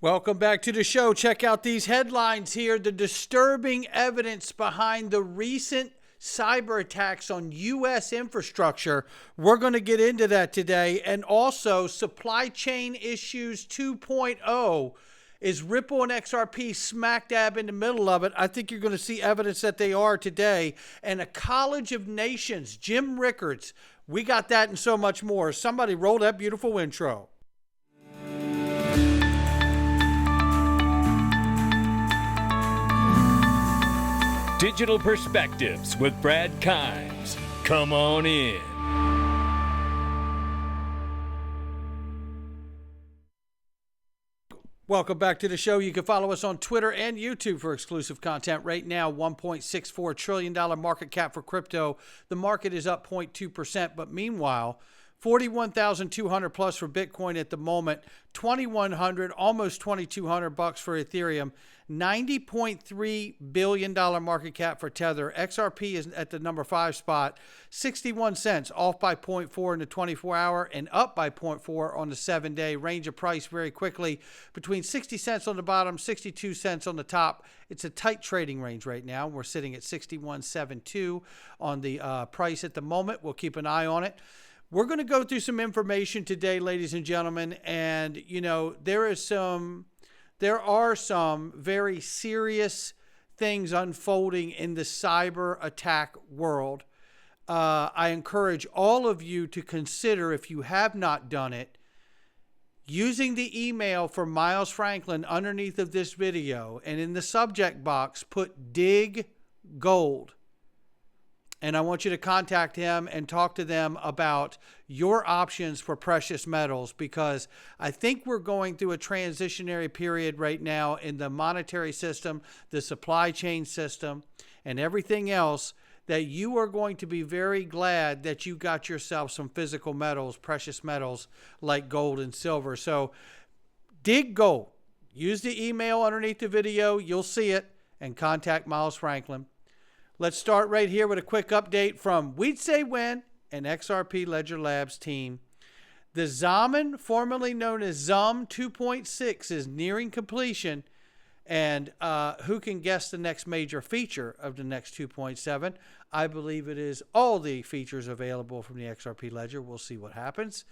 Welcome back to the show. Check out these headlines here. The disturbing evidence behind the recent cyber attacks on U.S. infrastructure. We're going to get into that today. And also, supply chain issues 2.0. Is Ripple and XRP smack dab in the middle of it? I think you're going to see evidence that they are today. And a College of Nations, Jim Rickards. We got that and so much more. Somebody roll that beautiful intro. Digital Perspectives with Brad Kimes. Come on in. Welcome back to the show. You can follow us on Twitter and YouTube for exclusive content. Right now, $1.64 trillion market cap for crypto. The market is up 0.2%, but meanwhile, 41,200 plus for Bitcoin at the moment, 2,100, almost 2,200 bucks for Ethereum, $90.3 billion market cap for Tether. XRP is at the number 5 spot, 61 cents, off by 0.4 in the 24-hour and up by 0.4 on the 7-day. Range of price very quickly between 60 cents on the bottom, 62 cents on the top. It's a tight trading range right now. We're sitting at 61.72 on the price at the moment. We'll keep an eye on it. We're going to go through some information today, ladies and gentlemen, and you know there are some very serious things unfolding in the cyber attack world. I encourage all of you to consider, if you have not done it, using the email from Miles Franklin underneath of this video, and in the subject box put dig gold. And I want you to contact him and talk to them about your options for precious metals, because I think we're going through a transitionary period right now in the monetary system, the supply chain system, and everything else, that you are going to be very glad that you got yourself some physical metals, precious metals like gold and silver. So dig gold. Use the email underneath the video. You'll see it, and contact Miles Franklin. Let's start right here with a quick update from We'd Say When and XRP Ledger Labs team. The Zaman, formerly known as ZUM 2.6, is nearing completion. And who can guess the next major feature of the next 2.7? I believe it is all the features available from the XRP Ledger. We'll see what happens.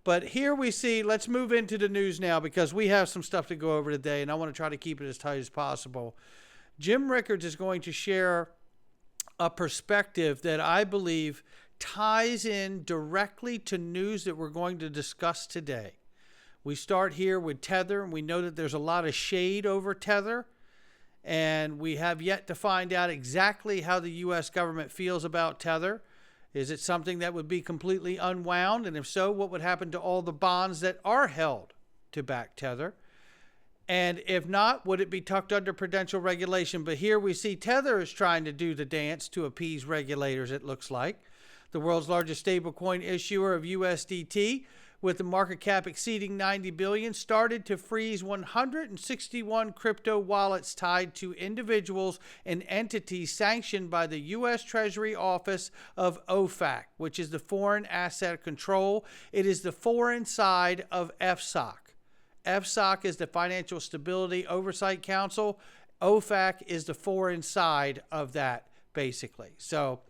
But here we see, let's move into the news now, because we have some stuff to go over today, and I want to try to keep it as tight as possible. Jim Rickards is going to share a perspective that I believe ties in directly to news that we're going to discuss today. We start here with Tether, and we know that there's a lot of shade over Tether, and we have yet to find out exactly how the U.S. government feels about Tether. Is it something that would be completely unwound? And if so, what would happen to all the bonds that are held to back Tether? And if not, would it be tucked under prudential regulation? But here we see Tether is trying to do the dance to appease regulators, it looks like. The world's largest stablecoin issuer of USDT, with the market cap exceeding $90 billion, started to freeze 161 crypto wallets tied to individuals and entities sanctioned by the U.S. Treasury Office of OFAC, which is the Foreign Asset Control. It is the foreign side of FSOC. FSOC is the Financial Stability Oversight Council. OFAC is the foreign side of that, basically. So,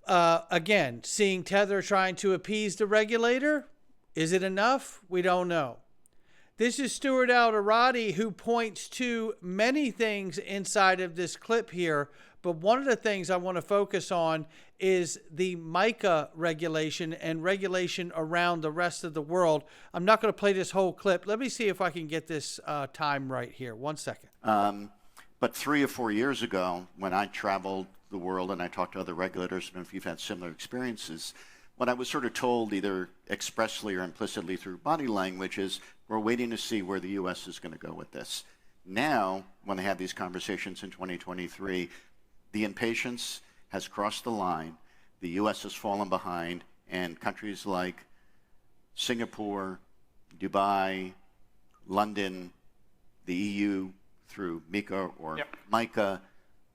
again, seeing Tether trying to appease the regulator, is it enough? We don't know. This is Stuart Alderati, who points to many things inside of this clip here, but one of the things I want to focus on is the MiCA regulation and regulation around the rest of the world. I'm not going to play this whole clip. Let me see if I can get this time right here. 1 second. But 3 or 4 years ago, when I traveled the world and I talked to other regulators, and if you've had similar experiences, what I was sort of told either expressly or implicitly through body language is, we're waiting to see where the U.S. is going to go with this. Now, when I have these conversations in 2023, the impatience has crossed the line. The U.S. has fallen behind, and countries like Singapore, Dubai, London, the EU through MiCA or MiCA,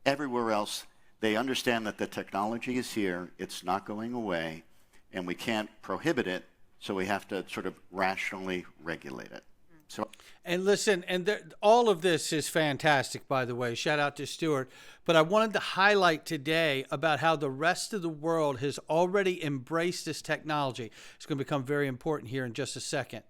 everywhere else, they understand that the technology is here, it's not going away, and we can't prohibit it, so we have to sort of rationally regulate it. So, And listen, all of this is fantastic, by the way. Shout out to Stuart. But I wanted to highlight today about how the rest of the world has already embraced this technology. It's going to become very important here in just a second.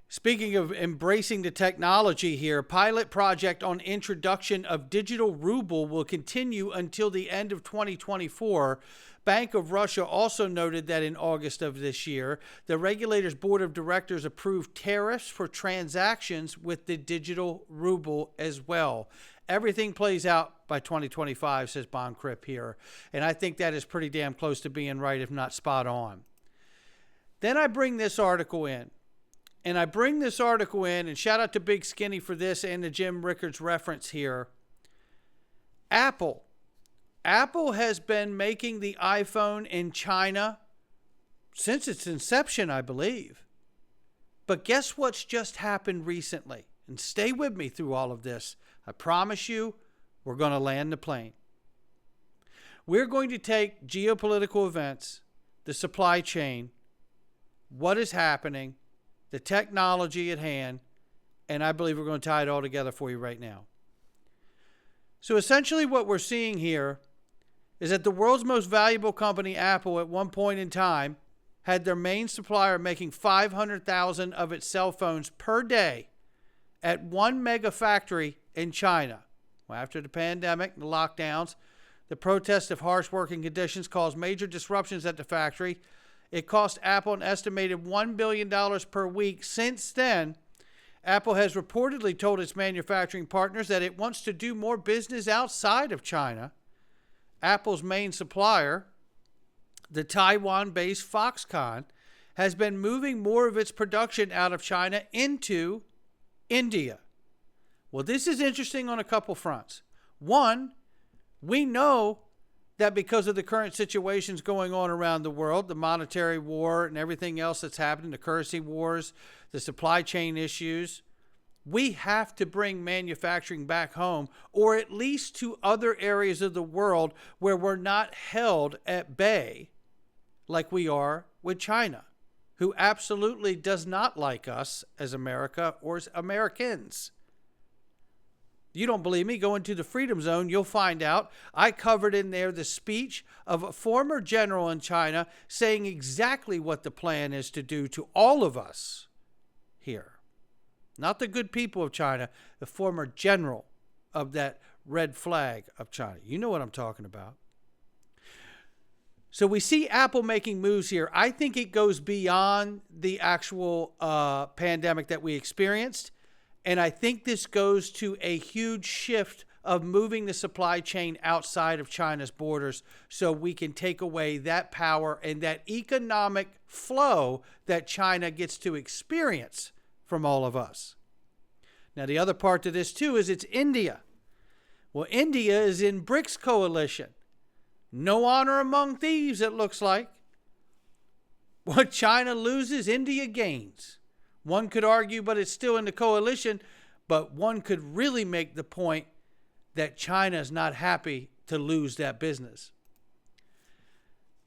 Speaking of embracing the technology here, pilot project on introduction of digital ruble will continue until the end of 2024. Bank of Russia also noted that in August of this year, the regulator's board of directors approved tariffs for transactions with the digital ruble as well. Everything plays out by 2025, says Bond Crip here. And I think that is pretty damn close to being right, if not spot on. Then I bring this article in. And shout out to Big Skinny for this and the Jim Rickards reference here. Apple has been making the iPhone in China since its inception, I believe. But guess what's just happened recently? And stay with me through all of this. I promise you, we're going to land the plane. We're going to take geopolitical events, the supply chain, what is happening, the technology at hand, and I believe we're going to tie it all together for you right now. So essentially what we're seeing here is that the world's most valuable company, Apple, at one point in time, had their main supplier making 500,000 of its cell phones per day at one mega factory in China. Well, after the pandemic, the lockdowns, the protest of harsh working conditions caused major disruptions at the factory. It cost Apple an estimated $1 billion per week. Since then, Apple has reportedly told its manufacturing partners that it wants to do more business outside of China. Apple's main supplier, the Taiwan-based Foxconn, has been moving more of its production out of China into India. Well, this is interesting on a couple fronts. One, we know that because of the current situations going on around the world, the monetary war and everything else that's happening, the currency wars, the supply chain issues, we have to bring manufacturing back home, or at least to other areas of the world where we're not held at bay like we are with China, who absolutely does not like us as America or as Americans. You don't believe me? Go into the Freedom Zone. You'll find out. I covered in there the speech of a former general in China saying exactly what the plan is to do to all of us here. Not the good people of China, the former general of that red flag of China. You know what I'm talking about. So we see Apple making moves here. I think it goes beyond the actual pandemic that we experienced. And I think this goes to a huge shift of moving the supply chain outside of China's borders so we can take away that power and that economic flow that China gets to experience from all of us. Now, the other part to this, too, is it's India. Well, India is in BRICS coalition. No honor among thieves, it looks like. What China loses, India gains. One could argue, but it's still in the coalition, but one could really make the point that China is not happy to lose that business.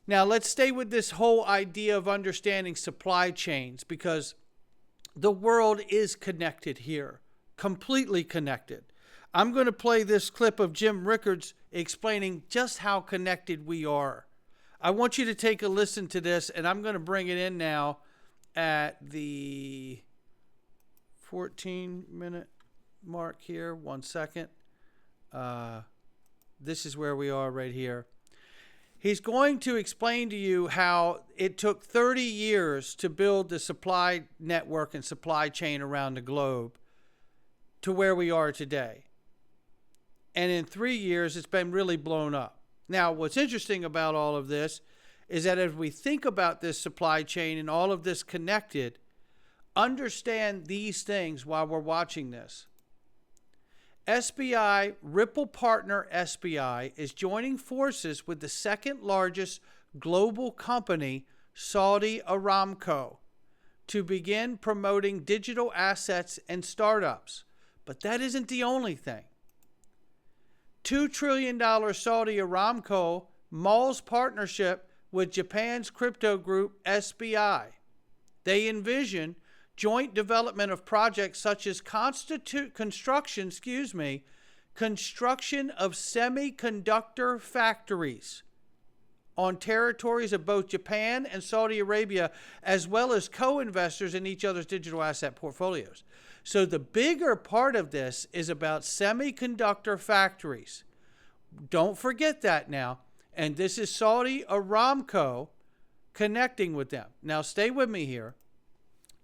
Now, let's stay with this whole idea of understanding supply chains, because the world is connected here, completely connected. I'm going to play this clip of Jim Rickards explaining just how connected we are. I want you to take a listen to this, and I'm going to bring it in now at the 14-minute mark here. 1 second. This is where we are right here. He's going to explain to you how it took 30 years to build the supply network and supply chain around the globe to where we are today. And in 3 years, it's been really blown up. Now, what's interesting about all of this is that as we think about this supply chain and all of this connected, understand these things while we're watching this. SBI, Ripple partner SBI, is joining forces with the second largest global company, Saudi Aramco, to begin promoting digital assets and startups. But that isn't the only thing. $2 trillion Saudi Aramco mulls partnership with Japan's crypto group SBI. They envision joint development of projects such as construction of semiconductor factories on territories of both Japan and Saudi Arabia, as well as co-investors in each other's digital asset portfolios. So the bigger part of this is about semiconductor factories. Don't forget that now. And this is Saudi Aramco connecting with them. Now stay with me here.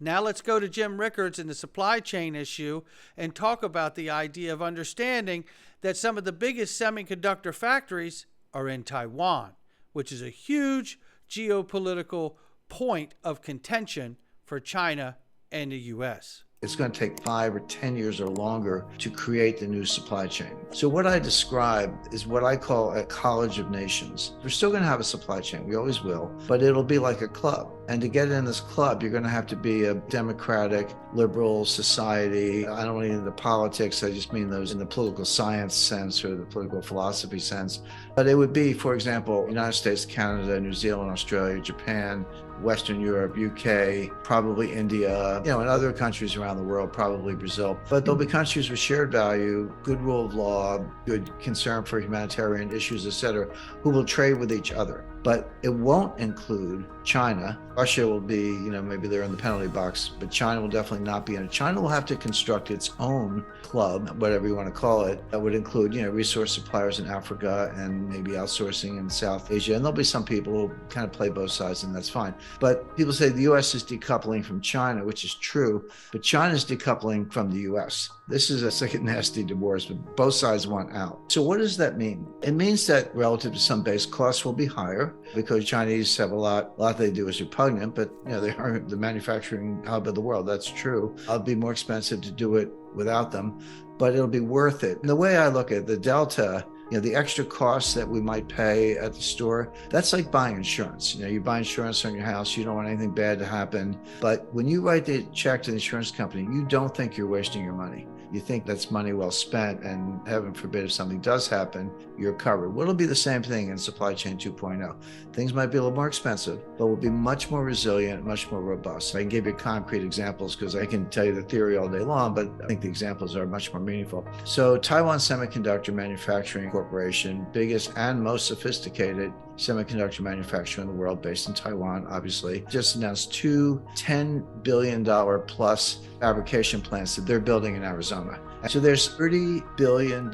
Now let's go to Jim Rickards and the supply chain issue and talk about the idea of understanding that some of the biggest semiconductor factories are in Taiwan, which is a huge geopolitical point of contention for China and the U.S. It's going to take 5 or 10 years or longer to create the new supply chain. So what I describe is what I call a college of nations. We're still going to have a supply chain, we always will, but it'll be like a club. And to get in this club, you're going to have to be a democratic, liberal society. I don't mean in the politics, I just mean those in the political science sense or the political philosophy sense. But it would be, for example, United States, Canada, New Zealand, Australia, Japan, Western Europe, UK, probably India, and other countries around the world, probably Brazil. But there'll be countries with shared value, good rule of law, good concern for humanitarian issues, etc., who will trade with each other. But it won't include China. Russia will be, maybe they're in the penalty box, but China will definitely not be in it. China will have to construct its own club, whatever you want to call it, that would include, resource suppliers in Africa and maybe outsourcing in South Asia. And there'll be some people who kind of play both sides, and that's fine. But people say the U.S. is decoupling from China, which is true, but China is decoupling from the U.S. This is a second nasty divorce, but both sides want out. So what does that mean? It means that relative to some base, costs will be higher because Chinese have a lot they do is repugnant, but they are the manufacturing hub of the world. That's true. It'll be more expensive to do it without them, but it'll be worth it. And the way I look at it, the delta, the extra costs that we might pay at the store, that's like buying insurance. You buy insurance on your house, you don't want anything bad to happen. But when you write the check to the insurance company, you don't think you're wasting your money. You think that's money well spent, and heaven forbid if something does happen, you're covered. Well, it'll be the same thing in supply chain 2.0. Things might be a little more expensive, but will be much more resilient, much more robust. I can give you concrete examples because I can tell you the theory all day long, but I think the examples are much more meaningful. So Taiwan Semiconductor Manufacturing Corporation, biggest and most sophisticated semiconductor manufacturer in the world, based in Taiwan, obviously, just announced 2 $10 billion plus fabrication plants that they're building in Arizona. So there's $30 billion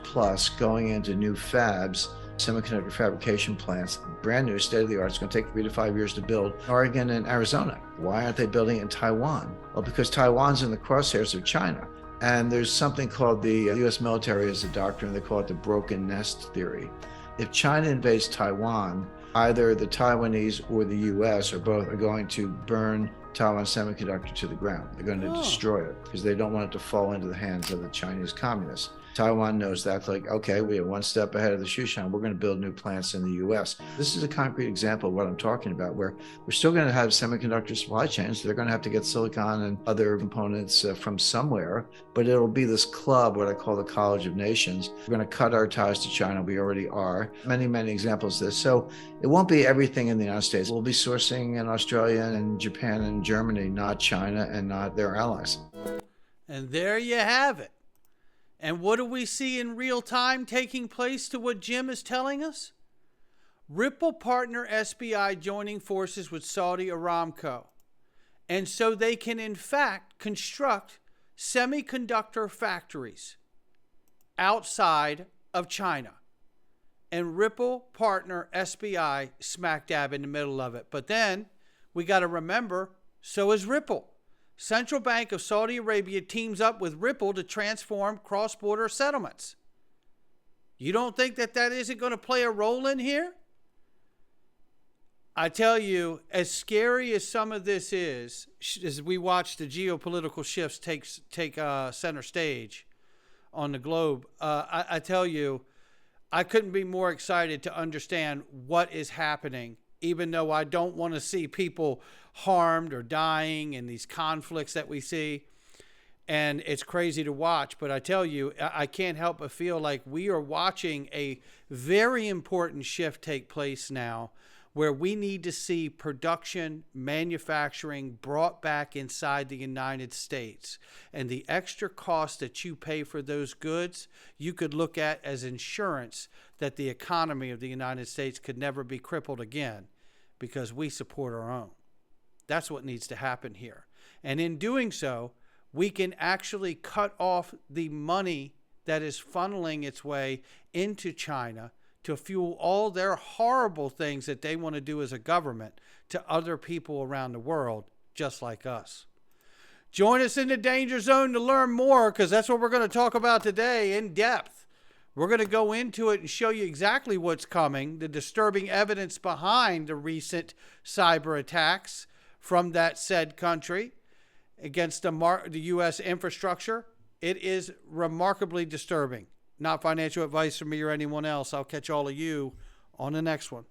plus going into new fabs, semiconductor fabrication plants, brand new, state of the art. It's going to take 3 to 5 years to build. Oregon and Arizona. Why aren't they building it in Taiwan? Well, because Taiwan's in the crosshairs of China. And there's something called the U.S. military has a doctrine, they call it the broken nest theory. If China invades Taiwan, either the Taiwanese or the U.S. or both are going to burn Taiwan Semiconductor to the ground. They're going to destroy it because they don't want it to fall into the hands of the Chinese communists. Taiwan knows that, like, okay, we are one step ahead of the shoe shine. We're going to build new plants in the U.S. This is a concrete example of what I'm talking about, where we're still going to have semiconductor supply chains. They're going to have to get silicon and other components from somewhere, but it'll be this club, what I call the College of Nations. We're going to cut our ties to China. We already are. Many, many examples of this. So it won't be everything in the United States. We'll be sourcing in Australia and Japan and Germany, not China and not their allies. And there you have it. And what do we see in real time taking place to what Jim is telling us? Ripple partner SBI joining forces with Saudi Aramco. And so they can, in fact, construct semiconductor factories outside of China. And Ripple partner SBI smack dab in the middle of it. But then we got to remember, so is Ripple. Central Bank of Saudi Arabia teams up with Ripple to transform cross-border settlements. You don't think that isn't going to play a role in here? I tell you, as scary as some of this is, as we watch the geopolitical shifts take center stage on the globe, I tell you, I couldn't be more excited to understand what is happening, even though I don't want to see people harmed or dying in these conflicts that we see. And it's crazy to watch, but I tell you, I can't help but feel like we are watching a very important shift take place now, where we need to see production, manufacturing brought back inside the United States. And the extra cost that you pay for those goods, you could look at as insurance that the economy of the United States could never be crippled again, because we support our own. That's what needs to happen here. And in doing so, we can actually cut off the money that is funneling its way into China to fuel all their horrible things that they want to do as a government to other people around the world, just like us. Join us in the Danger Zone to learn more, because that's what we're going to talk about today in depth. We're going to go into it and show you exactly what's coming, the disturbing evidence behind the recent cyber attacks from that said country against the U.S. infrastructure. It is remarkably disturbing. Not financial advice from me or anyone else. I'll catch all of you on the next one.